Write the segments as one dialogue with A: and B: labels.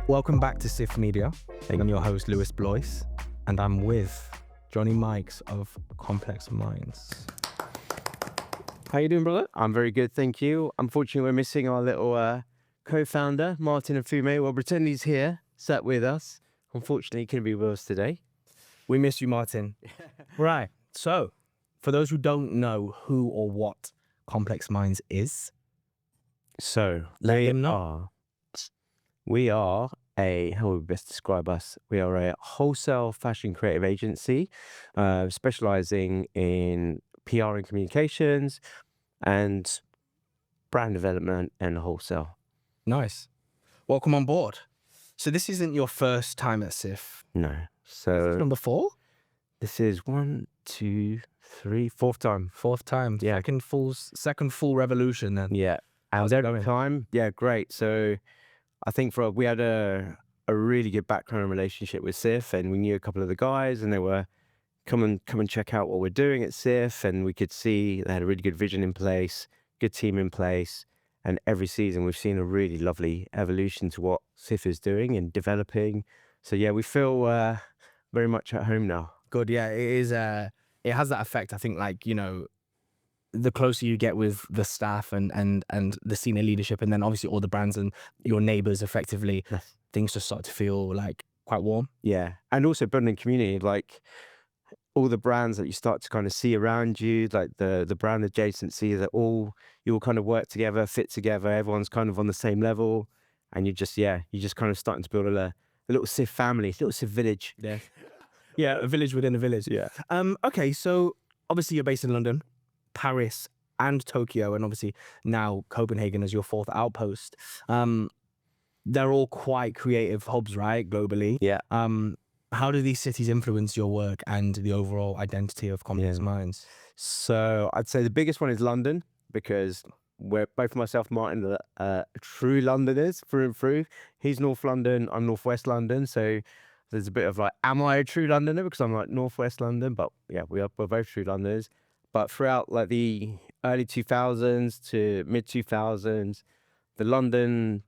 A: Welcome back to CIFF Media. I'm your host, Lewis Bloyce, and I'm with Johnny Mikes of Complex Minds.
B: How you doing, brother? I'm very good, thank you. Unfortunately, we're missing our little co-founder, Martin and Fume. We'll pretend he's here, sat with us. Unfortunately, he couldn't be with us today.
A: We miss you, Martin. Right. So, for those who don't know who or what Complex Minds is,
B: So,
A: let him know.
B: We are how would we best describe us? We are a wholesale fashion creative agency, specializing in PR and communications and brand development and wholesale.
A: Nice. Welcome on board. So this isn't your first time at CIFF.
B: No. So
A: Number 4?
B: this is 1, 2, 3, fourth time.
A: Fourth time.
B: Yeah.
A: Second full revolution then.
B: Yeah.
A: How's
B: And
A: it
B: every
A: going?
B: time, yeah, great. So I think we had a really good background relationship with CIFF, and we knew a couple of the guys, and they were come and check out what we're doing at CIFF, and we could see they had a really good vision in place, good team in place, and every season we've seen a really lovely evolution to what CIFF is doing and developing. So yeah, we feel very much at home now.
A: Good, yeah. It is. It has that effect. I think, the closer you get with the staff and the senior leadership, and then obviously all the brands and your neighbors, effectively,
B: Yes.
A: things just start to feel like quite warm.
B: Yeah, and also building community, like all the brands that you start to kind of see around you, like the brand adjacency, that you all kind of work together, fit together. Everyone's kind of on the same level, and you're just kind of starting to build a little CIFF family, a little CIFF village.
A: Yeah, yeah, a village within a village.
B: Yeah.
A: Okay, so obviously you're based in London, Paris, and Tokyo, and obviously now Copenhagen as your fourth outpost. They're all quite creative hubs, right, globally.
B: Yeah.
A: How do these cities influence your work and the overall identity of Complex Minds?
B: So I'd say the biggest one is London, because we're both myself and Martin are true Londoners through and through. He's North London, I'm Northwest London. So there's a bit of like, am I a true Londoner? Because I'm like Northwest London, but yeah, we're both true Londoners. But throughout like the early 2000s to mid 2000s, the London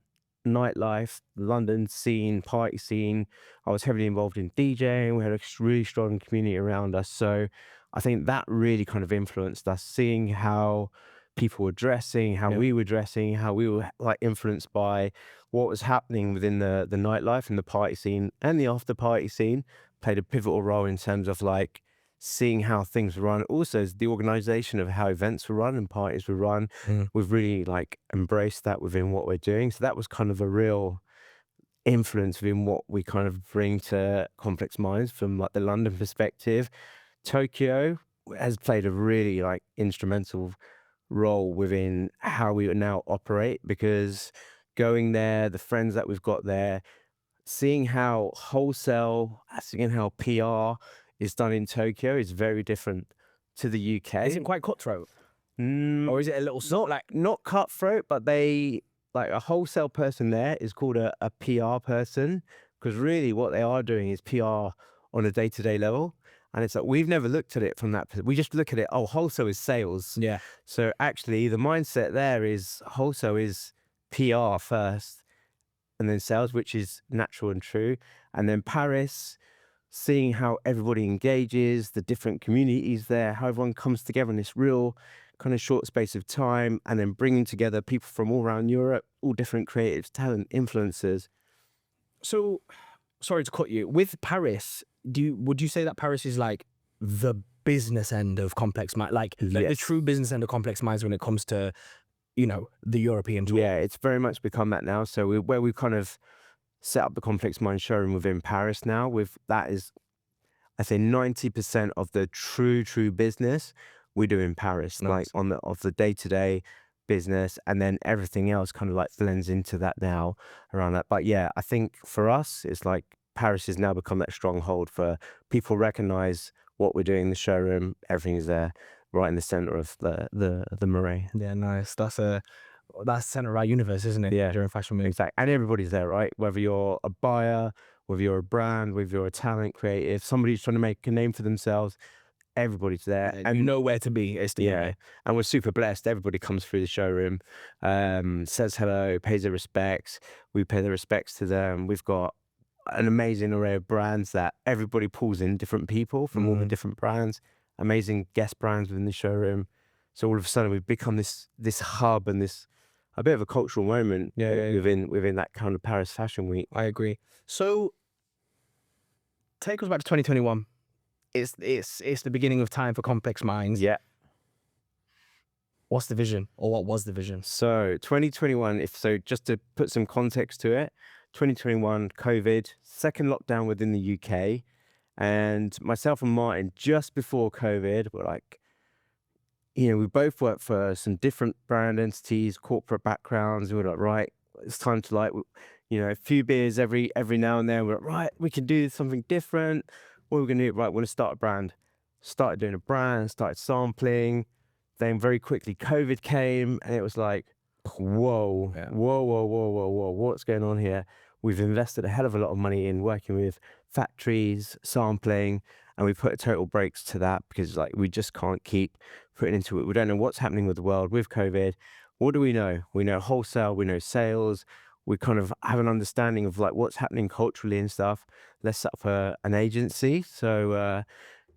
B: nightlife, the London scene, party scene, I was heavily involved in DJing. We had a really strong community around us. So I think that really kind of influenced us, seeing how people were dressing, how we were dressing, how we were like influenced by what was happening within the nightlife and the party scene, and the after party scene played a pivotal role in terms of like seeing how things were run. Also the organization of how events were run and parties were run. We've really like embraced that within what we're doing. So that was kind of a real influence within what we kind of bring to Complex Minds from like the London perspective. Tokyo has played a really like instrumental role within how we now operate, because going there, the friends that we've got there, seeing how wholesale, seeing how PR is done in Tokyo is very different to the UK.
A: Is it quite cutthroat? Or is it a little sort like...
B: Not cutthroat, but they, like a wholesale person there is called a PR person, because really what they are doing is PR on a day-to-day level. And it's like, we've never looked at it from that. We just look at it, oh, wholesale is sales.
A: Yeah.
B: So actually the mindset there is wholesale is PR first and then sales, which is natural and true. And then Paris, seeing how everybody engages, the different communities there, how everyone comes together in this real kind of short space of time, and then bringing together people from all around Europe, all different creatives, talent, influencers.
A: So, sorry to cut you. With Paris, would you say that Paris is like the business end of Complex Minds, like the true business end of Complex Minds when it comes to, the European tour?
B: Yeah, it's very much become that now. So where we've kind of set up the Complex Minds showroom within Paris now, with that is, I say 90% of the true business we do in Paris.
A: Nice.
B: Like of the day-to-day business, and then everything else kind of like blends into that now around that. But yeah, I think for us, it's like Paris has now become that stronghold for people recognize what we're doing in the showroom. Everything's there right in the center of the Marais.
A: Yeah, nice. That's center of our universe, isn't it?
B: Yeah.
A: During Fashion Week.
B: Exactly. And everybody's there, right? Whether you're a buyer, whether you're a brand, whether you're a talent creative, somebody's trying to make a name for themselves, everybody's there,
A: And you know where to be. It's the
B: yeah, and we're super blessed. Everybody comes through the showroom, says hello, pays their respects. We pay their respects to them. We've got an amazing array of brands that everybody pulls in, different people from all the different brands, amazing guest brands within the showroom. So all of a sudden we've become this hub and this a bit of a cultural moment within that kind of Paris Fashion Week.
A: I agree. So take us back to 2021. It's the beginning of time for Complex Minds.
B: Yeah.
A: What's the vision, or what was the vision?
B: So 2021, just to put some context to it, 2021, COVID, second lockdown within the UK, and myself and Martin, just before COVID, were like, we both worked for some different brand entities, corporate backgrounds, and we're like, right, it's time to a few beers every now and then. We're like, right, we can do something different. What are we gonna do? Right, we're gonna start a brand. Started doing a brand, started sampling. Then very quickly COVID came, and it was like, whoa, whoa, what's going on here? We've invested a hell of a lot of money in working with factories, sampling, and we put total brakes to that because we just can't keep putting into it. We don't know what's happening with the world with COVID. What do we know? We know wholesale, we know sales. We kind of have an understanding of what's happening culturally and stuff. Let's set up an agency. So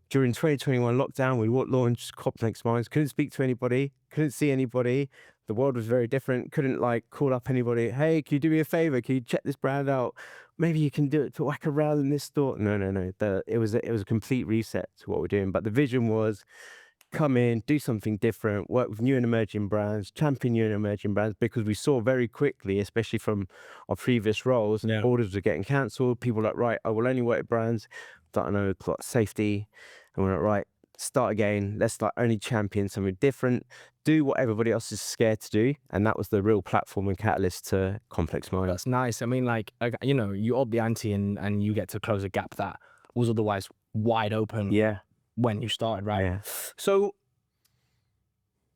B: during 2021 lockdown, we launched Complex Minds. Couldn't speak to anybody, couldn't see anybody. The world was very different. Couldn't call up anybody. Hey, can you do me a favor? Can you check this brand out? Maybe you can do it to whack around in this store. No. It was a complete reset to what we're doing. But the vision was come in, do something different, work with new and emerging brands, champion new and emerging brands, because we saw very quickly, especially from our previous roles, orders were getting cancelled. People were like, right, I will only work with brands that I know got safety. And we're like, right, start again. Let's only champion something different, do what everybody else is scared to do. And that was the real platform and catalyst to Complex Minds.
A: That's nice. I mean, you up the ante and you get to close a gap that was otherwise wide open.
B: Yeah.
A: When you started, right?
B: Yeah.
A: So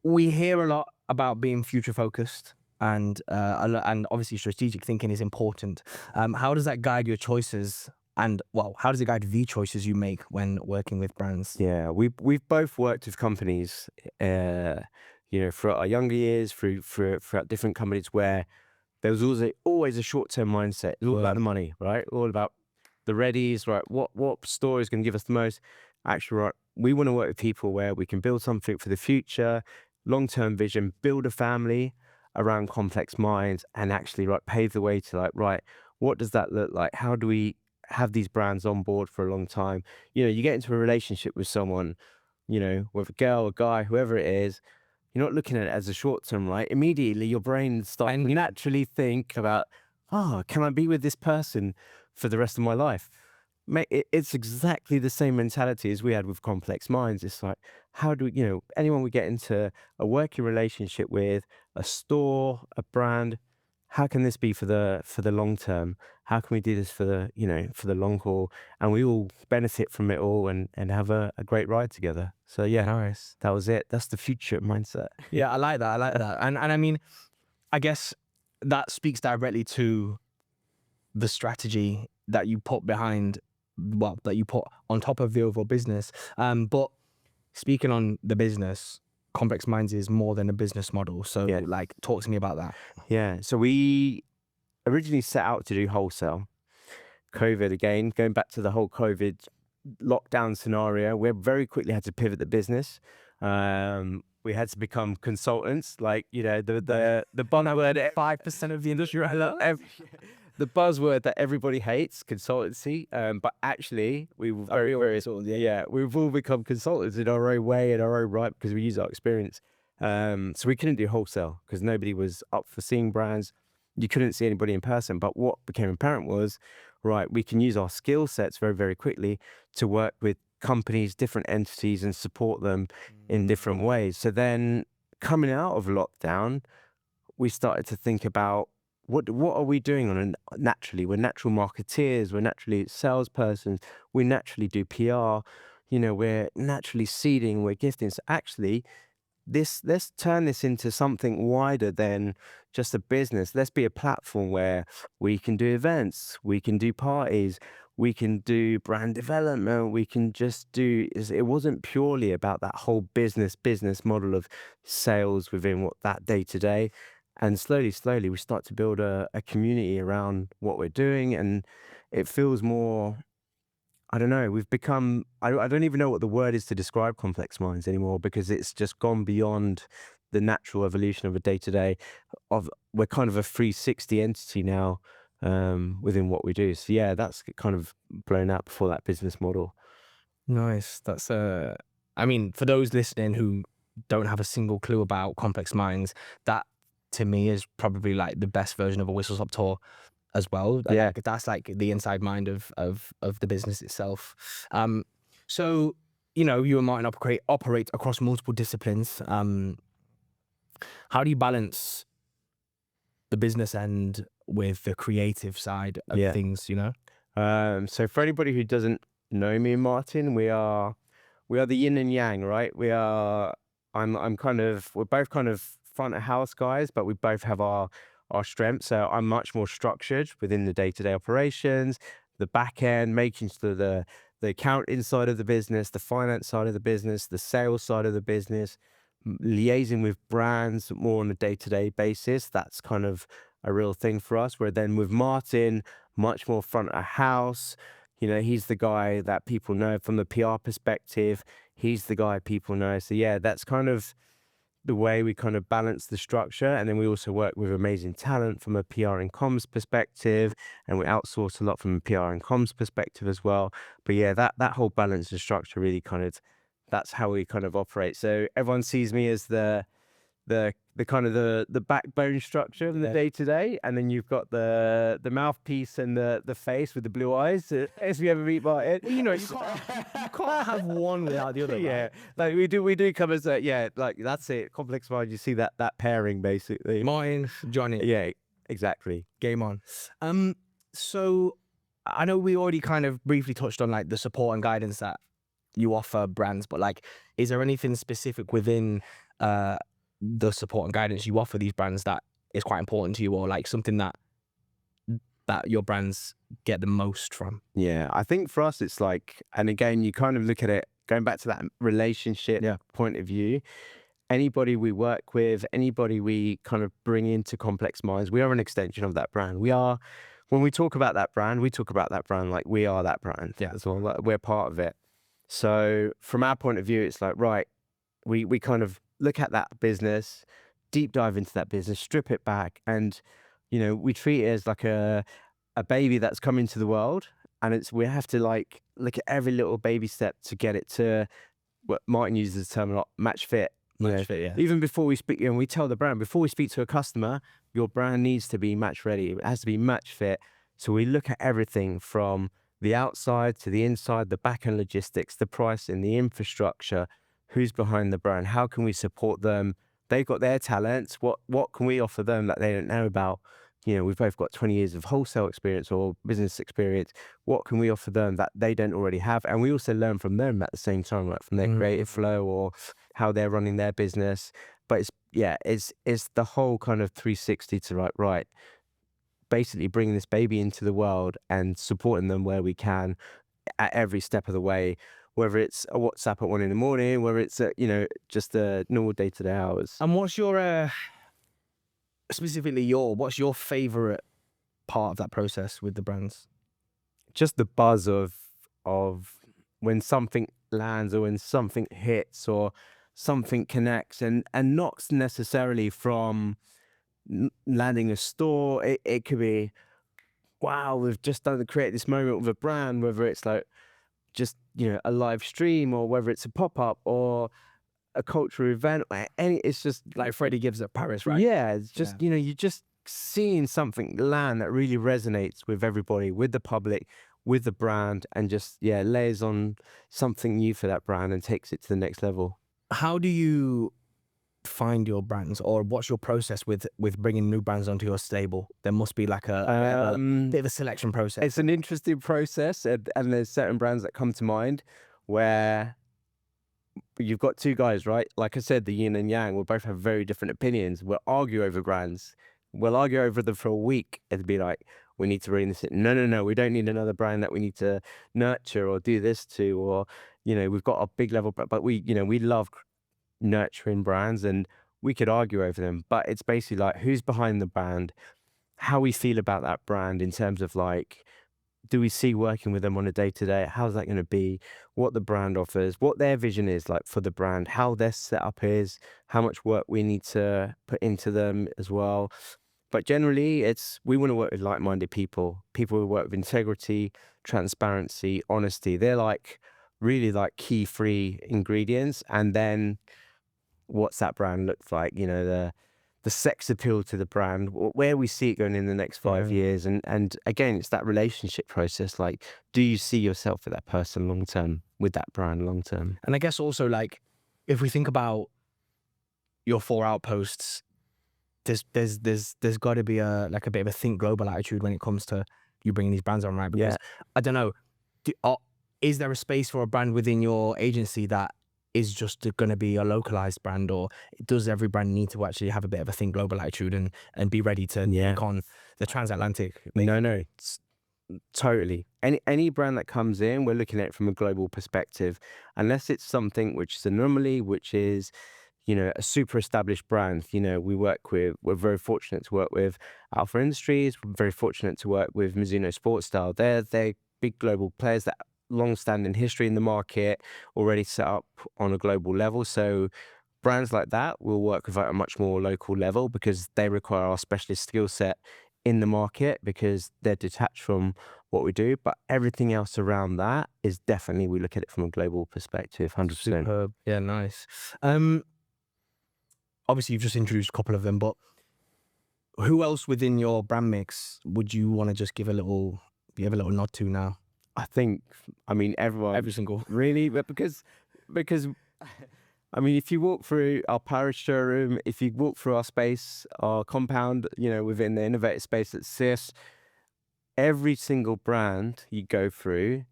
A: we hear a lot about being future focused, and obviously strategic thinking is important. How does that guide your choices? And how does it guide the choices you make when working with brands?
B: Yeah, we've both worked with companies, throughout our younger years, throughout different companies where there was always a short-term mindset. It's all about the money, right? All about the readies, right? What store is going to give us the most? Actually, right, we want to work with people where we can build something for the future, long-term vision, build a family around Complex Minds, and actually pave the way to right, what does that look like? How do we have these brands on board for a long time? You get into a relationship with someone, with a girl, a guy, whoever it is. You're not looking at it as a short term, right? Immediately your brain starts to naturally think about, can I be with this person for the rest of my life? Mate, it's exactly the same mentality as we had with Complex Minds. It's like, how do we, anyone we get into a working relationship with, a store, a brand, how can this be for the long term? How can we do this for the long haul? And we all benefit from it all and have a great ride together. So yeah,
A: Nice.
B: that was it. That's the future mindset.
A: Yeah, I like that. And I mean, I guess that speaks directly to the strategy that you put behind, that you put on top of the overall business. But speaking on the business, Complex Minds is more than a business model. So talk to me about that.
B: Yeah. So we originally set out to do wholesale. COVID again, going back to the whole COVID lockdown scenario, we very quickly had to pivot the business. We had to become consultants, the buzzword
A: 5% of the industry right now.
B: The buzzword that everybody hates, consultancy. But actually, we've all become consultants in our own way, in our own right, because we use our experience. So we couldn't do wholesale because nobody was up for seeing brands. You couldn't see anybody in person. But what became apparent was, right, we can use our skill sets very, very quickly to work with companies, different entities, and support them in different ways. So then coming out of lockdown, we started to think about what are we doing naturally? We're natural marketeers, we're naturally salespersons, we naturally do PR, we're naturally seeding, we're gifting. So actually, let's turn this into something wider than just a business. Let's be a platform where we can do events, we can do parties, we can do brand development, we can just do, it wasn't purely about that whole business model of sales within what that day to day. And slowly, we start to build a community around what we're doing. And it feels more, I don't know, we've become, I don't even know what the word is to describe Complex Minds anymore, because it's just gone beyond the natural evolution of a day to day. We're kind of a 360 entity now within what we do. So yeah, that's kind of blown out before that business model.
A: Nice. That's I mean, for those listening who don't have a single clue about Complex Minds, that to me is probably like the best version of a whistle stop tour as well.
B: Yeah.
A: Like, that's like the inside mind of the business itself. So, you know, you and Martin operate across multiple disciplines. How do you balance the business end with the creative side of things, you know?
B: So for anybody who doesn't know me and Martin, we are the yin and yang, right? I'm kind of, we're both kind of front of house guys, but we both have our strengths. So I'm much more structured within the day-to-day operations, the back end, making sure the accounting side of the business, the finance side of the business, the sales side of the business, liaising with brands more on a day-to-day basis. That's kind of a real thing for us. Where then with Martin, much more front of house. You know, he's the guy that people know from the PR perspective. He's the guy people know. So yeah, that's kind of the way we kind of balance the structure. And then we also work with amazing talent from a PR and comms perspective, and we outsource a lot from a PR and comms perspective as well. But yeah, that whole balance and structure really kind of, that's how we kind of operate. So everyone sees me as the kind of the backbone structure of the day to day, and then you've got the mouthpiece and the face with the blue eyes. As we ever meet Martin,
A: Well, you know, you can't have one without the other.
B: Yeah, like we do come as a, yeah, like that's it. Complex Mind, you see that pairing basically.
A: Martin, Johnny.
B: Yeah, exactly.
A: Game on. So I know we already kind of briefly touched on like the support and guidance that you offer brands, but like, is there anything specific within the support and guidance you offer these brands that is quite important to you, or like something that your brands get the most from?
B: Yeah, I think for us it's like, and again, you kind of look at it going back to that relationship point of view. Anybody we work with, anybody we kind of bring into Complex Minds, we are an extension of that brand. We are, when we talk about that brand, we talk about that brand like we are that brand. Yeah, as well. Like, we're part of it. So from our point of view, it's like, right, we kind of look at that business, deep dive into that business, strip it back, and you know, we treat it as like a baby that's come into the world, and we have to like look at every little baby step to get it to what Martin uses the term a lot, match fit.
A: Match fit, yeah.
B: Even before we speak, and we tell the brand, before we speak to a customer, your brand needs to be match ready. It has to be match fit. So we look at everything from the outside to the inside, the back end logistics, the pricing, the infrastructure, who's behind the brand, how can we support them? They've got their talents. What can we offer them that they don't know about? You know, we've both got 20 years of wholesale experience or business experience. What can we offer them that they don't already have? And we also learn from them at the same time, like from their creative flow or how they're running their business. But it's the whole kind of 360 to right, basically bringing this baby into the world and supporting them where we can at every step of the way, whether it's a WhatsApp at 1 a.m, whether it's you know, just a normal day-to-day hours.
A: And what's your specifically what's your favorite part of that process with the brands?
B: Just the buzz of when something lands or when something hits or something connects, and not necessarily from landing a store. It could be, wow, we've just create this moment with a brand, whether it's like just, you know, a live stream, or whether it's a pop-up or a cultural event, it's just
A: like Freddie Gibbs at Paris, right?
B: Yeah, it's just, you know, you're just seeing something land that really resonates with everybody, with the public, with the brand, and just, yeah, layers on something new for that brand and takes it to the next level.
A: How do you find your brands, or what's your process with bringing new brands onto your stable? There must be like a bit of a selection process.
B: It's an interesting process, and there's certain brands that come to mind where you've got two guys, right? Like I said, the yin and yang will both have very different opinions. We'll argue over brands. we'll argue over them for a week. It'd be like, we need to rein this in. No, we don't need another brand that we need to nurture or do this to, or, we've got a big level, but we love nurturing brands, and we could argue over them, but it's basically like, who's behind the brand, how we feel about that brand in terms of like, do we see working with them on a day-to-day? How's that going to be? What the brand offers, what their vision is like for the brand, how their setup is, how much work we need to put into them as well. But generally, we want to work with like-minded people who work with integrity, transparency, honesty. They're like really like key three ingredients. And then what's that brand looks like, the sex appeal to the brand, where we see it going in the next 5 years. And again, it's that relationship process. Like, do you see yourself with that person long term, with that brand long term?
A: And I guess also, like, if we think about your 4 outposts, there's got to be a bit of a think global attitude when it comes to you bringing these brands on, right? Because I don't know, is there a space for a brand within your agency that is just going to be a localized brand, or does every brand need to actually have a bit of a think global attitude and be ready to take on the transatlantic?
B: No, totally. Any brand that comes in, we're looking at it from a global perspective, unless it's something which is an anomaly, which is, a super established brand. We're very fortunate to work with Alpha Industries. We're very fortunate to work with Mizuno Sports Style. They're big global players that long-standing history in the market, already set up on a global level. So brands like that will work with at a much more local level, because they require our specialist skill set in the market, because they're detached from what we do. But everything else around that is definitely, we look at it from a global perspective, 100%.
A: Superb. Yeah, nice. Obviously you've just introduced a couple of them, but who else within your brand mix would you want to just give a little nod to now?
B: I think, everyone.
A: Every single.
B: Really? But because if you walk through our Paris showroom, if you walk through our space, our compound, within the innovative space at CIFF, every single brand you go through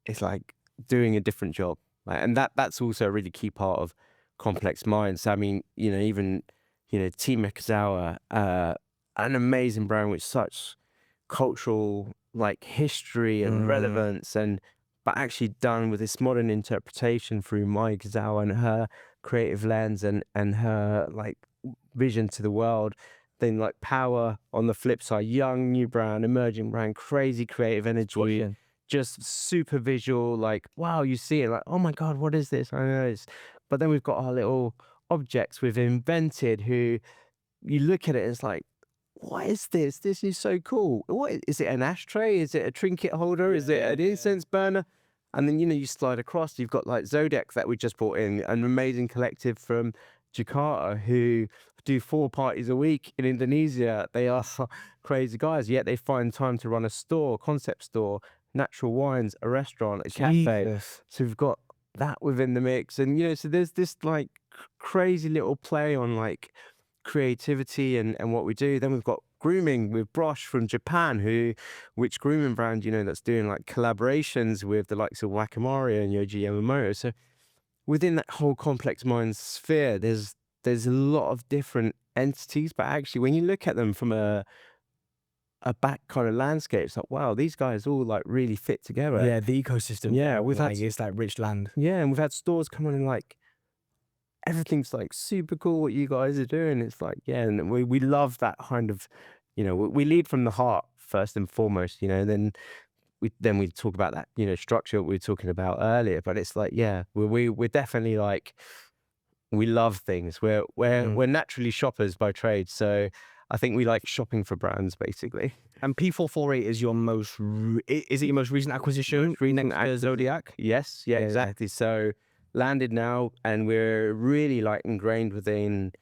B: is like doing a different job. And that's also a really key part of Complex Minds. Even, Team Mikazawa, an amazing brand with such cultural like history and relevance, but actually done with this modern interpretation through Mai Kazawa and her creative lens and her like vision to the world. Then like Power on the flip side, young, new brand, emerging brand, crazy creative energy, just super visual, like, wow, you see it like, oh my God, what is this? I know it's, but then we've got our little objects we've invented, who you look at it, it's like, what is this? This is so cool. What is it? An ashtray? Is it a trinket holder? Is it an incense burner? And then, you slide across, you've got like Zodiac that we just brought in, an amazing collective from Jakarta who do 4 parties a week in Indonesia. They are crazy guys, yet they find time to run a store, concept store, natural wines, a restaurant, a cafe. So we've got that within the mix. And, so there's this like crazy little play on like creativity and what we do. Then we've got grooming with Brush from Japan, which grooming brand, that's doing like collaborations with the likes of Wakamoria and Yoji Yamamoto. So within that whole Complex Minds sphere, there's a lot of different entities, but actually when you look at them from a back kind of landscape, it's like, wow, these guys all like really fit together.
A: Yeah, the ecosystem.
B: Yeah,
A: it's like rich land.
B: Yeah, and we've had stores come on and like, everything's like super cool what you guys are doing. It's like, yeah, and we love that kind of, we lead from the heart first and foremost, then we talk about that, structure we were talking about earlier. But it's like, yeah, we're definitely like, we love things. We're naturally shoppers by trade, so I think we like shopping for brands basically.
A: And P448 is your most is it your most recent acquisition? Next to Zodiac?
B: Yes, yeah, exactly. So landed now, and we're really like ingrained within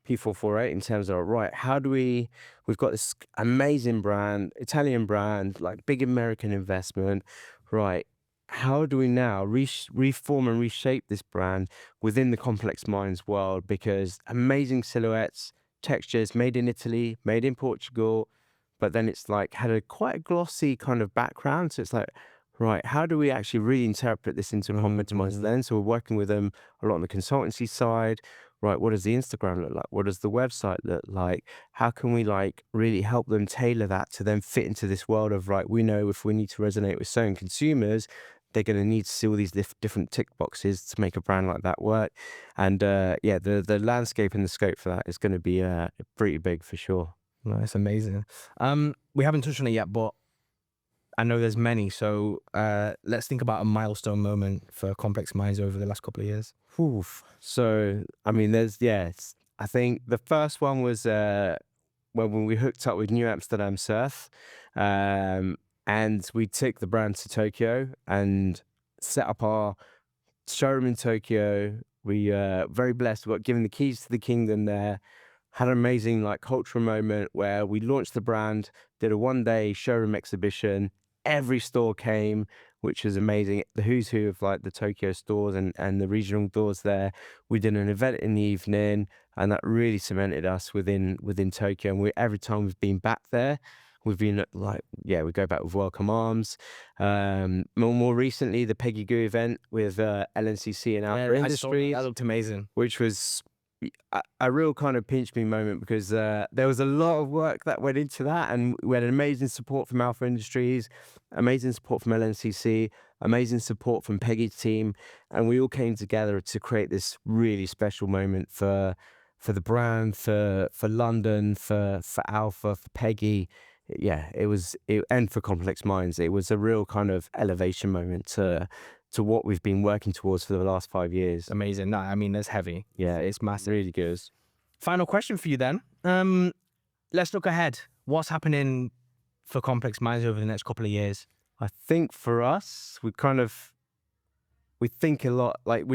B: P448 in terms of, right, how do we've got this amazing brand, Italian brand, like big American investment, right? How do we now reform and reshape this brand within the Complex Minds world? Because amazing silhouettes, textures, made in Italy, made in Portugal, but then it's like had quite a glossy kind of background. So it's like, right, how do we actually reinterpret this into a Complex Minds lens? So we're working with them a lot on the consultancy side. right, what does the Instagram look like? What does the website look like? How can we like really help them tailor that to then fit into this world of, right, we know if we need to resonate with certain consumers, they're going to need to see all these different tick boxes to make a brand like that work. And yeah, the landscape and the scope for that is going to be pretty big for sure.
A: No, it's amazing. We haven't touched on it yet, but I know there's many. So let's think about a milestone moment for Complex Minds over the last couple of years.
B: Oof. So, I mean, I think the first one was when we hooked up with New Amsterdam Surf, and we took the brand to Tokyo and set up our showroom in Tokyo. We very blessed. We got given the keys to the kingdom there. Had an amazing like cultural moment where we launched the brand, did a 1-day showroom exhibition. Every store came, which was amazing. The who's who of like the Tokyo stores and the regional stores there. We did an event in the evening, and that really cemented us within Tokyo. And every time we've been back there, we've been like, yeah, we go back with welcome arms. More recently, the Peggy Goo event with LNCC and Outer Industries.
A: That looked amazing.
B: Which was a real kind of pinch me moment, because there was a lot of work that went into that, and we had amazing support from Alpha Industries, amazing support from LNCC, amazing support from Peggy's team, and we all came together to create this really special moment for the brand, for London, for Alpha, for Peggy. Yeah, and for Complex Minds. It was a real kind of elevation moment to what we've been working towards for the last 5 years.
A: Amazing. No, I mean, it's heavy.
B: Yeah,
A: It's massive.
B: really good.
A: Final question for you then. Let's look ahead. What's happening for Complex Minds over the next couple of years?
B: I think for us, we think a lot, like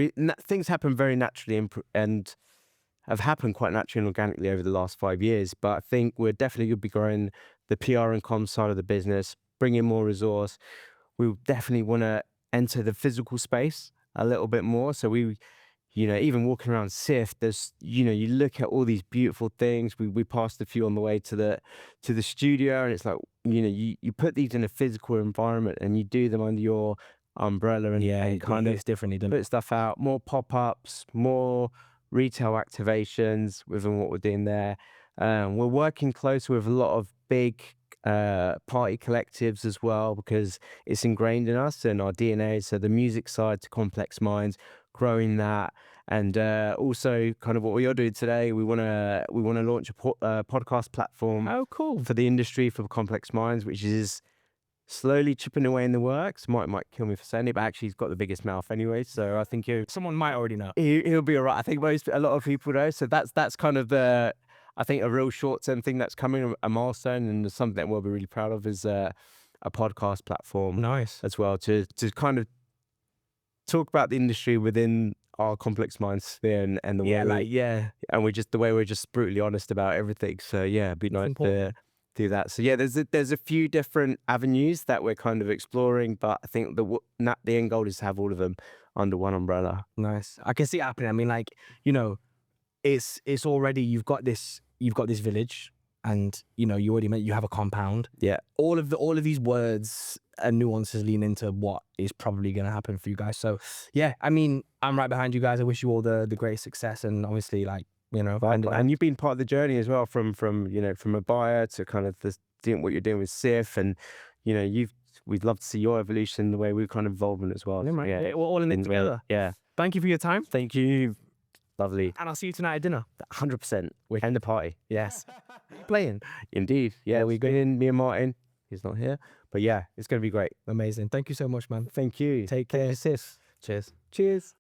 B: things happen very naturally and have happened quite naturally and organically over the last 5 years. But I think we're definitely going to be growing the PR and comms side of the business, bring in more resource. We definitely want to enter the physical space a little bit more. So even walking around CIFF, there's, you look at all these beautiful things. We passed a few on the way to the studio, and it's like, you put these in a physical environment and you do them under your umbrella and kind of
A: differently done.
B: put stuff out, more pop-ups, more retail activations within what we're doing there. We're working close with a lot of big party collectives as well, because it's ingrained in us and our DNA. So the music side to Complex Minds, growing that, and also kind of what we are doing today. We want to launch a podcast platform.
A: Oh, cool.
B: For the industry, for Complex Minds, which is slowly chipping away in the works. Might kill me for saying it, but actually he's got the biggest mouth anyway, so I think
A: Someone might already know.
B: he'll be all right. I think a lot of people know. So that's kind of I think a real short-term thing that's coming, a milestone, and something that we'll be really proud of is a podcast platform.
A: Nice.
B: As well, to kind of talk about the industry within our Complex Minds sphere and the way and the way we're just brutally honest about everything. So yeah, it'd be nice to do that. So yeah, there's a few different avenues that we're kind of exploring, but I think the end goal is to have all of them under one umbrella.
A: Nice. I can see it happening. I mean, like, it's already, you've got this village, and you already you have a compound.
B: Yeah.
A: All of these words and nuances lean into what is probably going to happen for you guys. So yeah, I mean, I'm right behind you guys. I wish you all the great success, and obviously, like,
B: and you've been part of the journey as well, from a buyer to kind of doing what you're doing with CIFF, and we'd love to see your evolution, the way we're kind of evolving as well.
A: Yeah, right. Yeah, we're all in it together.
B: Yeah.
A: Thank you for your time.
B: Thank you. Lovely.
A: And I'll see you tonight at dinner.
B: 100%. And the party.
A: Yes. Playing.
B: Indeed. Yeah, we go in, me and Martin. He's not here. But yeah, it's going to be great.
A: Amazing. Thank you so much, man.
B: Thank you.
A: Take care.
B: Sis.
A: Cheers.
B: Cheers.